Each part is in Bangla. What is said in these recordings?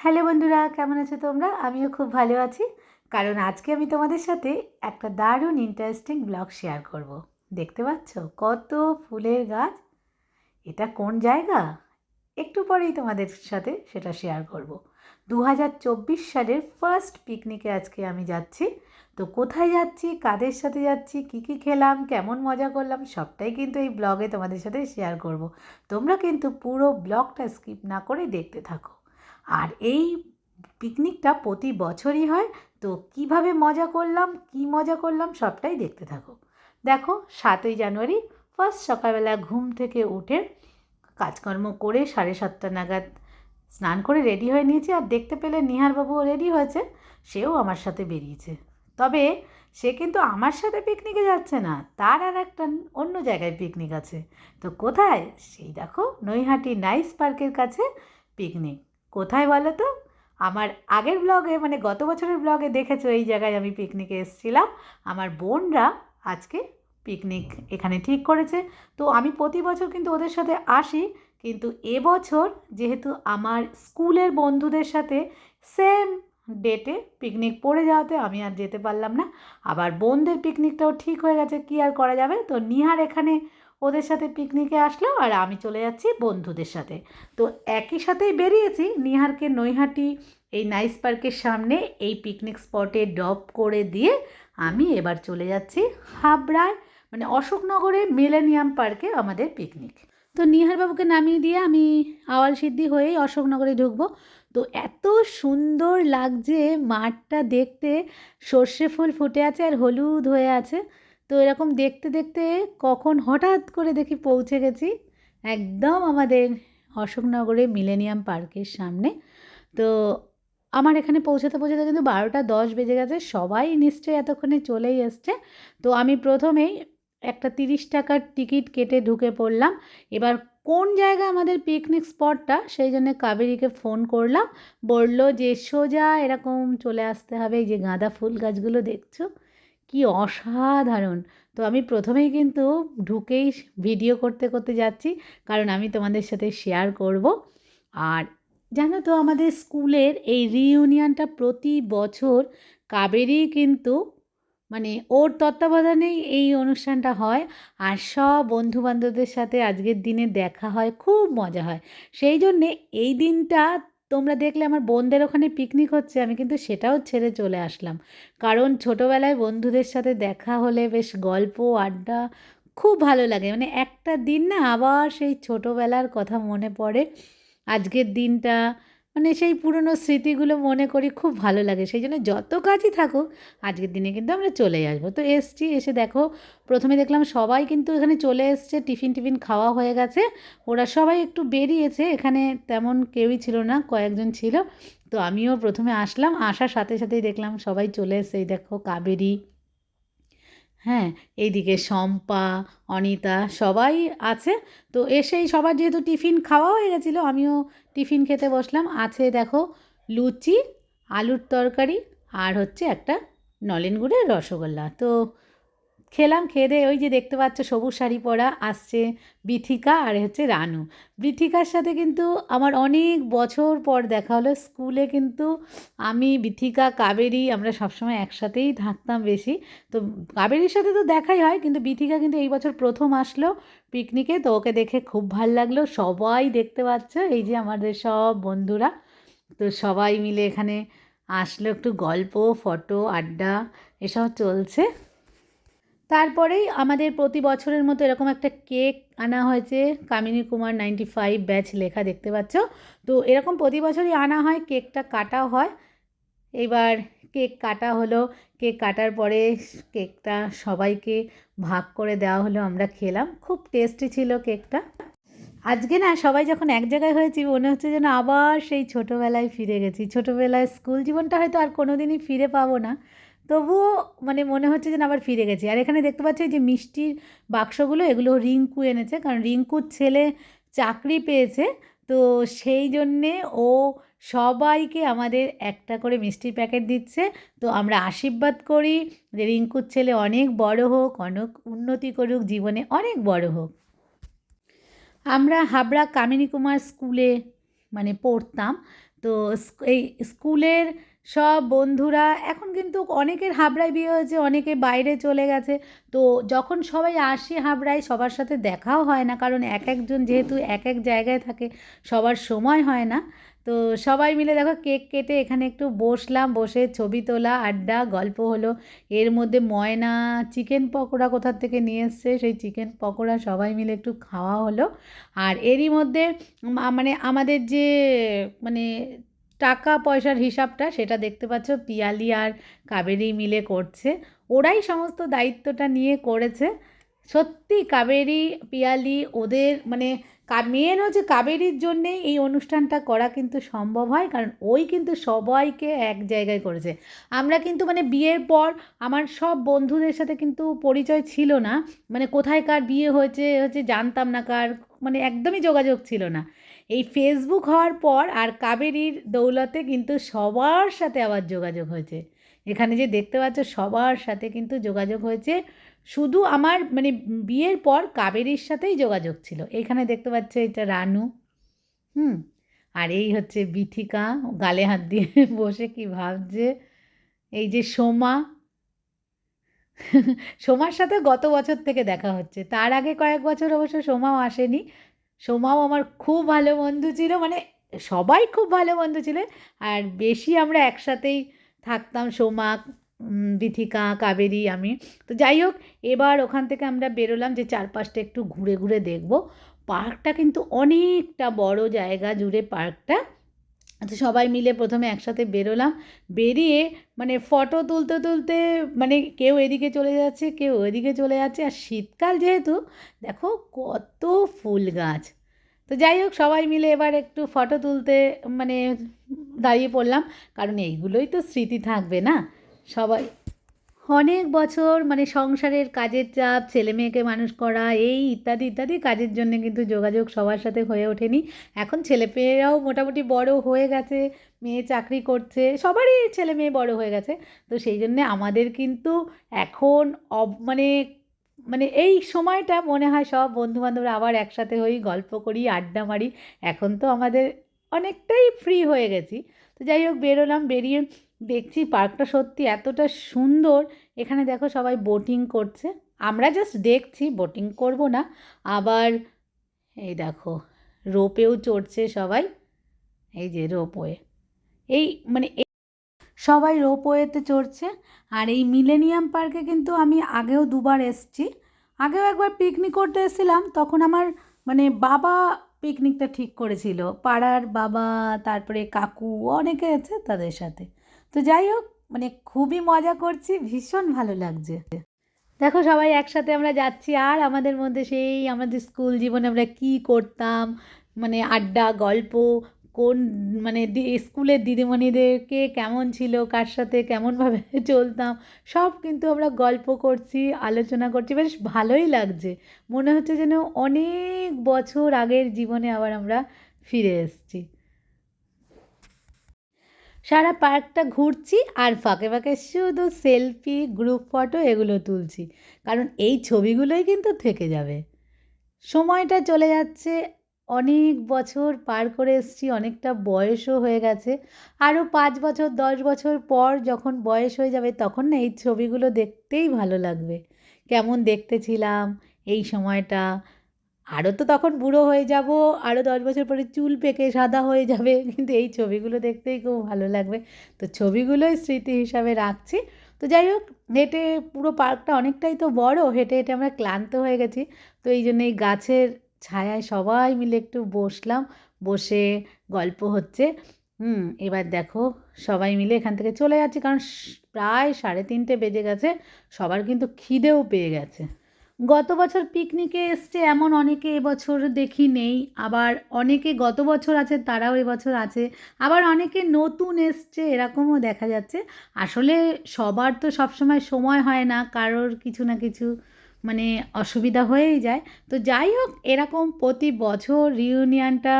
হ্যালো বন্ধুরা, কেমন আছো তোমরা? আমিও খুব ভালো আছি। কারণ আজকে আমি তোমাদের সাথে একটা দারুণ ইন্টারেস্টিং ব্লগ শেয়ার করব। দেখতে পাচ্ছ কত ফুলের গাছ? এটা কোন জায়গা? একটু পরেই তোমাদের সাথে সেটা শেয়ার করব। 2024 সালের ফার্স্ট পিকনিকে আজকে আমি যাচ্ছি। তো কোথায় যাচ্ছি, কাদের সাথে যাচ্ছি, কী খেলাম, কেমন মজা করলাম, সবটাই কিন্তু এই ব্লগে তোমাদের সাথে শেয়ার করব। তোমরা কিন্তু পুরো ব্লগটা স্কিপ না করে দেখতে থাকো। আর এই পিকনিকটা প্রতি বছরই হয়। তো কিভাবে মজা করলাম সবটাই দেখতে থাকো। দেখো, 7ই জানুয়ারি ফার্স্ট সকালবেলা ঘুম থেকে উঠে কাজকর্ম করে 7:30 নাগাদ স্নান করে রেডি হয়ে নিয়েছি। আর দেখতে পেলে নিহারবাবুও রেডি হয়েছে, সেও আমার সাথে বেরিয়েছে। তবে সে কিন্তু আমার সাথে পিকনিকে যাচ্ছে না, তার আর একটা অন্য জায়গায় পিকনিক আছে। তো কোথায়? সেই দেখো, নৈহাটি নাইস পার্কের কাছে পিকনিক। কোথায় বলো তো? আমার আগের ব্লগে, মানে গত বছরের ব্লগে দেখেছো এই জায়গায় আমি পিকনিকে এসেছিলাম। আমার বোনরা আজকে পিকনিক এখানে ঠিক করেছে। তো আমি প্রতি বছর কিন্তু ওদের সাথে আসি, কিন্তু এবছর যেহেতু আমার স্কুলের বন্ধুদের সাথে সেম ডেটে পিকনিক পড়ে যাওয়াতে আমি আর যেতে পারলাম না। আবার বোনদের পিকনিকটাও ঠিক হয়ে গেছে, কী আর করা যাবে। তো নিহার এখানে ওদের সাথে পিকনিকে আসলো, আর আমি চলে যাচ্ছি বন্ধুদের সাথে। তো একই সাথেই বেরিয়েছি। নিহারকে নৈহাটি এই নাইস পার্কের সামনে এই পিকনিক স্পটে ড্রপ করে দিয়ে আমি এবার চলে যাচ্ছি হাবড়ায়, মানে অশোকনগরে মিলেনিয়াম পার্কে আমাদের পিকনিক। তো নিহারবাবুকে নামিয়ে দিয়ে আমি আওয়াল সিদ্ধি হয়েই অশোকনগরে ঢুকবো। তো এত সুন্দর লাগছে মাঠটা দেখতে, সর্ষে ফুল ফুটে আছে আর হলুদ হয়ে আছে। তো এরকম দেখতে দেখতে কখন হঠাৎ করে দেখি পৌঁছে গেছি একদম আমাদের অশোকনগরে মিলেনিয়াম পার্কের সামনে। তো আমার এখানে পৌঁছাতে পৌঁছাতে কিন্তু 12টা 10 বেজে গেছে। সবাই নিশ্চয়ই এতক্ষণে চলেই এসছে। তো আমি প্রথমেই একটা 30 টাকার টিকিট কেটে ঢুকে পড়লাম। এবার কোন জায়গা আমাদের পিকনিক স্পটটা, সেই জন্যে কাবেরীকে ফোন করলাম। বলল যে সোজা এরকম চলে আসতে হবে, এই যে গাঁদা ফুল গাছগুলো দেখছো কি অসাধারণ। তো আমি প্রথমেই কিন্তু ঢুকেই ভিডিও করতে করতে যাচ্ছি, কারণ আমি তোমাদের সাথে শেয়ার করব। আর জানো তো, আমাদের স্কুলের এই রিইউনিয়নটা প্রতি বছর কাবেরী কিন্তু, মানে ওর তত্ত্বাবধানেই এই অনুষ্ঠানটা হয়। আর সব বন্ধুবান্ধবদের সাথে আজকের দিনে দেখা হয়, খুব মজা হয়। সেই জন্যে এই দিনটা তোমরা দেখলে আমার বোনদের ওখানে পিকনিক হচ্ছে, আমি কিন্তু সেটাও ছেড়ে চলে আসলাম। কারণ ছোটোবেলায় বন্ধুদের সাথে দেখা হলে বেশ গল্প আড্ডা খুব ভালো লাগে। মানে একটা দিন না আবার সেই ছোটোবেলার কথা মনে পড়ে। আজকের দিনটা মানে সেই পুরনো স্মৃতিগুলো মনে করি, খুব ভালো লাগে। সেই জন্য যত কাজই থাকুক আজকের দিনে কিন্তু আমরা চলেই আসবো। তো এসছি, এসে দেখো প্রথমে দেখলাম সবাই কিন্তু এখানে চলে এসছে, টিফিন খাওয়া হয়ে গেছে। ওরা সবাই একটু বেরিয়েছে, এখানে তেমন কেউই ছিল না, কয়েকজন ছিল। তো আমিও প্রথমে আসলাম, আসার সাথে সাথেই দেখলাম সবাই চলে এসছে। এই দেখো কাবেরী, হ্যাঁ, এইদিকে শম্পা, অনিতা সবাই আছে। তো এসেই সবার যেহেতু টিফিন খাওয়া হয়ে গেছিলো, আমিও টিফিন খেতে বসলাম। আছে দেখো লুচি, আলুর তরকারি, আর হচ্ছে একটা নলেন গুড়ের রসগোল্লা। তো খেলাম, খেয়ে দিয়ে ওই যে দেখতে পাচ্ছ সবুজ শাড়ি পরা আসছে বিথিকা আর হচ্ছে রানু। বিথিকার সাথে কিন্তু আমার অনেক বছর পর দেখা হলো। স্কুলে কিন্তু আমি, বিথিকা, কাবেরী আমরা সবসময় একসাথেই থাকতাম বেশি। তো কাবেরীর সাথে তো দেখাই হয়, কিন্তু বিথিকা কিন্তু এই বছর প্রথম আসলো পিকনিকে। তো ওকে দেখে খুব ভাল লাগলো। সবাই দেখতে পাচ্ছ, এই যে আমাদের সব বন্ধুরা, তো সবাই মিলে এখানে আসলো, একটু গল্প, ফটো, আড্ডা এসব চলছে। তারপরেই আমাদের প্রতি বছরের মতো এরকম একটা কেক আনা হয়েছে, কামিনী কুমার 95 ব্যাচ লেখা দেখতে পাচ্ছ। তো এরকম প্রতি বছরই আনা হয়, কেকটা কাটাও হয়। এবার কেক কাটা হলো, কেক কাটার পরে কেকটা সবাইকে ভাগ করে দেওয়া হলো, আমরা খেলাম, খুব টেস্টি ছিল কেকটা। আজকে না সবাই যখন এক জায়গায় হয়েছি, মনে হচ্ছে যেন আবার সেই ছোটোবেলায় ফিরে গেছি। ছোটোবেলায় স্কুল জীবনটা হয়তো আর কোনো দিনই ফিরে পাবো না, তবুও মানে মনে হচ্ছে যেন আবার ফিরে গেছি। আর এখানে দেখতে পাচ্ছি যে মিষ্টির বাক্সগুলো, এগুলো রিঙ্কু এনেছে, কারণ রিঙ্কুর ছেলে চাকরি পেয়েছে। তো সেই জন্যে ও সবাইকে আমাদের একটা করে মিষ্টির প্যাকেট দিচ্ছে। তো আমরা আশীর্বাদ করি যে রিঙ্কুর ছেলে অনেক বড় হোক, অনেক উন্নতি করুক, জীবনে অনেক বড় হোক। আমরা হাবড়া কামিনী কুমার স্কুলে মানে পড়তাম। তো এই স্কুলের সব বন্ধুরা এখন কিন্তু অনেকের হাবড়ায় বিয়ে হয়েছে, অনেকে বাইরে চলে গেছে। তো যখন সবাই আসে হাবড়ায় সবার সাথে দেখাও হয় না, কারণ এক একজন যেহেতু এক এক জায়গায় থাকে, সবার সময় হয় না। তো সবাই মিলে দেখো কেক কেটে এখানে একটু বসলাম, বসে ছবি তোলা, আড্ডা, গল্প হলো। এর মধ্যে ময়না চিকেন পকোড়া কোথার থেকে নিয়ে এসছে, সেই চিকেন পকোড়া সবাই মিলে একটু খাওয়া হলো। আর এরই মধ্যে মানে আমাদের যে মানে টাকা পয়সার হিসাবটা সেটা দেখতে পাচ্ছ পিয়ালি আর কাবেরী মিলে করছে। ওরাই সমস্ত দায়িত্বটা নিয়ে করেছে। সত্যি কাবেরী পিয়ালি ওদের মানে মেন হচ্ছে কাবেরীর জন্যেই এই অনুষ্ঠানটা করা কিন্তু সম্ভব হয়, কারণ ওই কিন্তু সবাইকে এক জায়গায় করেছে। আমরা কিন্তু মানে বিয়ের পর আমার সব বন্ধুদের সাথে কিন্তু পরিচয় ছিল না, মানে কোথায় কার বিয়ে হয়েছে হচ্ছে জানতাম না, কার মানে একদমই যোগাযোগ ছিল না। এই ফেসবুক হওয়ার পর আর কাবেরীর দৌলতে কিন্তু সবার সাথে আবার যোগাযোগ হয়েছে। এখানে যে দেখতে পাচ্ছ সবার সাথে কিন্তু যোগাযোগ হয়েছে। শুধু আমার মানে বিয়ের পর কাবেরীর সাথেই যোগাযোগ ছিল। এইখানে দেখতে পাচ্ছ এটা রানু, হুম, আর এই হচ্ছে বিথিকা গালে হাত দিয়ে বসে কি ভাবছে। এই যে সোমা, সোমার সাথে গত বছর থেকে দেখা হচ্ছে, তার আগে কয়েক বছর অবশ্য সোমাও আসেনি। সোমাও আমার খুব ভালো বন্ধু ছিল, মানে সবাই খুব ভালো বন্ধু ছিল, আর বেশি আমরা একসাথেই থাকতাম, সোমা, বিথিকা, কাবেরী, আমি। তো যাই হোক, এবার ওখান থেকে আমরা বেরোলাম যে চারপাশটা একটু ঘুরে ঘুরে দেখব। পার্কটা কিন্তু অনেকটা বড় জায়গা জুড়ে পার্কটা। তো সবাই মিলে প্রথমে একসাথে বেরোলাম, বেরিয়ে মানে ফটো তুলতে তুলতে মানে কেউ এদিকে চলে যাচ্ছে, কেউ ওইদিকে চলে যাচ্ছে, আর শীতকাল যেহেতু দেখো কত ফুল গাছ। তো যাই হোক, সবাই মিলে এবার একটু ফটো তুলতে মানে দাঁড়িয়ে পড়লাম, কারণ এইগুলোই তো স্মৃতি থাকবে না। সবাই অনেক বছর মানে সংসারের কাজের চাপ, ছেলে মেয়েকে মানুষ করা, এই ইত্যাদি ইত্যাদি কাজের জন্য কিন্তু যোগাযোগ সবার সাথে হয়ে ওঠেনি। এখন ছেলেমেয়েরাও মোটামুটি বড় হয়ে গেছে, মেয়ে চাকরি করছে, সবারই ছেলে মেয়ে বড় হয়ে গেছে। তো সেই জন্যে আমাদের কিন্তু এখন মানে মানে এই সময়টা মনে হয় সব বন্ধুবান্ধবরা আবার একসাথে হই, গল্প করি, আড্ডা মারি। এখন তো আমাদের অনেকটাই ফ্রি হয়ে গেছি। তো যাই হোক, বেরোলাম, বেরিয়ে দেখছি পার্কটা সত্যি এতটা সুন্দর। এখানে দেখো সবাই বোটিং করছে, আমরা জাস্ট দেখছি, বোটিং করব না। আবার এই দেখো রোপেও চড়ছে সবাই, এই যে রোপওয়ে, এই মানে সবাই রোপওয়েতে চড়ছে। আর এই মিলেনিয়াম পার্কে কিন্তু আমি আগেও দুবার এসেছি। আগেও একবার পিকনিক করতে এসেছিলাম, তখন আমার মানে বাবা পিকনিকটা ঠিক করেছিল, পাড়ার বাবা, তারপরে কাকু, অনেকে আছে তাদের সাথে। তো যাই হোক, মানে খুবই মজা করছি, ভীষণ ভালো লাগছে। দেখো সবাই একসাথে আমরা যাচ্ছি, আর আমাদের মধ্যে সেই আমাদের স্কুল জীবনে আমরা কী করতাম, মানে আড্ডা, গল্প, কোন মানে স্কুলের দিদিমণিদেরকে কেমন ছিল, কার সাথে কেমনভাবে চলতাম, সব কিন্তু আমরা গল্প করছি, আলোচনা করছি, বেশ ভালোই লাগছে। মনে হচ্ছে যেন অনেক বছর আগের জীবনে আবার আমরা ফিরে এসেছি। সারা পার্কটা ঘুরছি আর ফাঁকে ফাঁকে শুধু সেলফি, গ্রুপ ফটো এগুলো তুলছি, কারণ এই ছবিগুলোই কিন্তু থেকে যাবে। সময়টা চলে যাচ্ছে, অনেক বছর পার করে এসেছি, অনেকটা বয়সও হয়ে গেছে। আরও 5 বছর 10 বছর পর যখন বয়স হয়ে যাবে, তখন না এই ছবিগুলো দেখতেই ভালো লাগবে, কেমন দেখতে ছিলাম এই সময়টা। আরও তো তখন বুড়ো হয়ে যাব, আরও 10 বছর পরে চুল পেকে সাদা হয়ে যাবে, কিন্তু এই ছবিগুলো দেখতেই খুব ভালো লাগবে। তো ছবিগুলোই স্মৃতি হিসাবে রাখছি। তো যাই হোক, হেঁটে পুরো পার্কটা অনেকটাই তো বড়, হেঁটে হেঁটে আমরা ক্লান্ত হয়ে গেছি। তো এই জন্য এই গাছের ছায়ায় সবাই মিলে একটু বসলাম, বসে গল্প হচ্ছে। এবার দেখো সবাই মিলে এখান থেকে চলে যাচ্ছি, কারণ প্রায় 3:30 বেজে গেছে, সবার কিন্তু খিদেও পেয়ে গেছে। গত বছর পিকনিকে এসছে এমন অনেকে এবছর দেখি নেই, আবার অনেকে গত বছর আছে তারাও এবছর আছে, আবার অনেকে নতুন এসছে এরকমও দেখা যাচ্ছে। আসলে সবার তো সবসময় সময় হয় না, কারোর কিছু না কিছু মানে অসুবিধা হয়েই যায়। তো যাই হোক, এরকম প্রতি বছর রিউনিয়নটা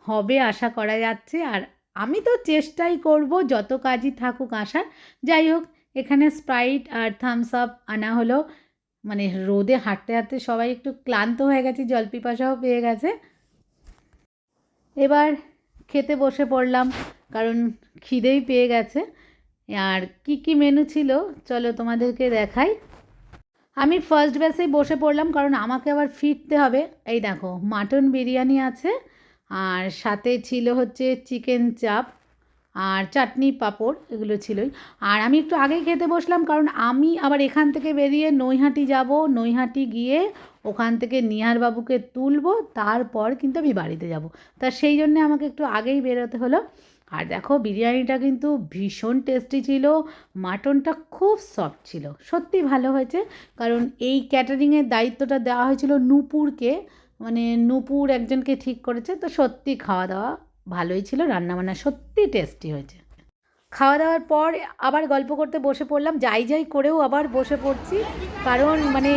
হবে আশা করা যাচ্ছে, আর আমি তো চেষ্টাই করব যত কাজই থাকুক আসার। যাই হোক, এখানে স্প্রাইট আর থামস আপ আনা হলো, মানে রোদে হাঁটতে হাঁটতে সবাই একটু ক্লান্ত হয়ে গেছে, জল পিপাসাও পেয়ে গেছে। এবার খেতে বসে পড়লাম, কারণ খিদেই পেয়ে গেছে। আর কি কি মেনু ছিল চলো তোমাদেরকে দেখাই। আমি ফার্স্ট ব্যাচেই বসে পড়লাম, কারণ আমাকে আবার ফিরতে হবে। এই দেখো, মাটন বিরিয়ানি আছে, আর সাথে ছিল হচ্ছে চিকেন চাপ আর চাটনি পাঁপড়, এগুলো ছিলই। আর আমি একটু আগেই খেতে বসলাম, কারণ আমি আবার এখান থেকে বেরিয়ে নৈহাটি যাব, নৈহাটি গিয়ে ওখান থেকে নিহার বাবুকে তুলবো, তারপর কিন্তু আমি বাড়িতে যাব। তা সেই জন্যে আমাকে একটু আগেই বেরোতে হলো। আর দেখো, বিরিয়ানিটা কিন্তু ভীষণ টেস্টি ছিল, মাটনটা খুব সফট ছিল, সত্যি ভালো হয়েছে। কারণ এই ক্যাটারিংয়ের দায়িত্বটা দেওয়া হয়েছিল নূপুরকে, মানে নূপুর একজনকে ঠিক করেছে। তো সত্যি খাওয়া দাওয়া ভালোই ছিল, রান্নাবান্না সত্যি টেস্টি হয়েছে। খাওয়া দাওয়ার পর আবার গল্প করতে বসে পড়লাম, যাই যাই করেও আবার বসে পড়ছি, কারণ মানে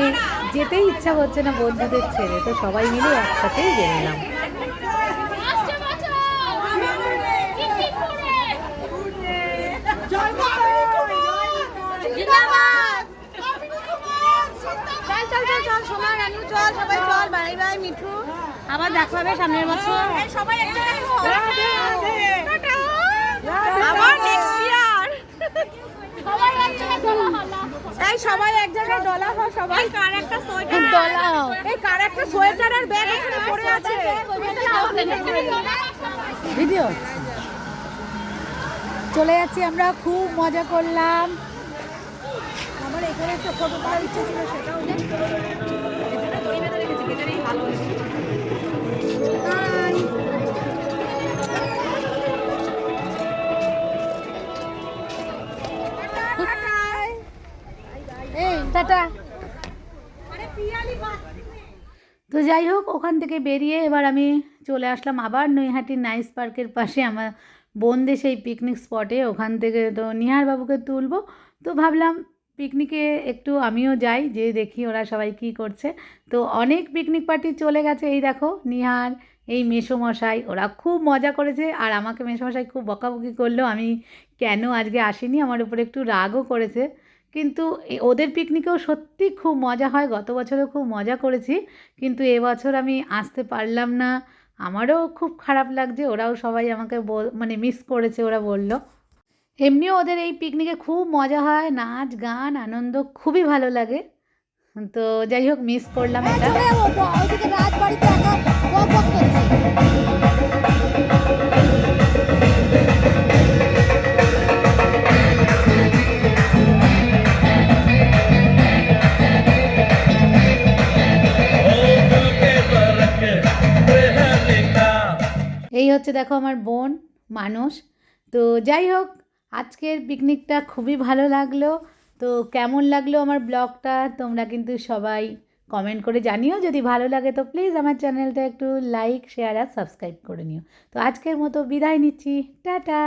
যেতেই ইচ্ছা করছে না বন্ধুদের ছেড়ে। তো সবাই মিলে একসাথেই বেরোলাম। আবার দেখা হবে সামনের বছর। সবাই এক জায়গায় আবার নেক্সট ইয়ার সবাই এক জায়গায় ডলা হয়। সবাই কার একটা সোয়েটার ডলাও, এই কার একটা সোয়েটার আর ব্যাগ এখানে পড়ে আছে। ভিডিও চলে যাচ্ছি আমরা, খুব মজা করলাম। আমার এখানে একটা ফটো তোলার ইচ্ছে ছিল, সেটাও নেই। টাটা। তো যাই হোক, ওখান থেকে বেরিয়ে এবার আমি চলে আসলাম আবার নৈহাটির নাইস পার্কের পাশে আমার বোনদের সেই পিকনিক স্পটে। ওখান থেকে তো নিহার বাবুকে তুলবো, তো ভাবলাম পিকনিকে একটু আমিও যাই, যে দেখি ওরা সবাই কী করছে। তো অনেক পিকনিক পার্টি চলে গেছে। এই দেখো, নিহার, এই মেসোমশাই, ওরা খুব মজা করেছে। আর আমাকে মেসোমশাই খুব বকাবকি করলো, আমি কেন আজকে আসিনি, আমার উপরে একটু রাগও করেছে। কিন্তু ওদের পিকনিকেও সত্যি খুব মজা হয়, গত বছরেও খুব মজা করেছি, কিন্তু এবছর আমি আসতে পারলাম না। আমারও খুব খারাপ লাগছে, ওরাও সবাই আমাকে মানে মিস করেছে, ওরা বলল। এমনিও ওদের এই পিকনিকে খুব মজা হয়, নাচ গান আনন্দ খুবই ভালো লাগে। তো যাই হোক, মিস করলাম এটা। এই হচ্ছে দেখো আমার বোন মানস। তো যাই হোক, আজকের পিকনিকটা খুবই ভালো লাগলো। তো কেমন লাগলো আমার ব্লগটা তোমরা কিন্তু সবাই কমেন্ট করে জানিও। যদি ভালো লাগে তো প্লিজ আমার চ্যানেলটা একটু লাইক, শেয়ার আর সাবস্ক্রাইব করে নিও। তো আজকের মতো বিদায় নিচ্ছি, টাটা।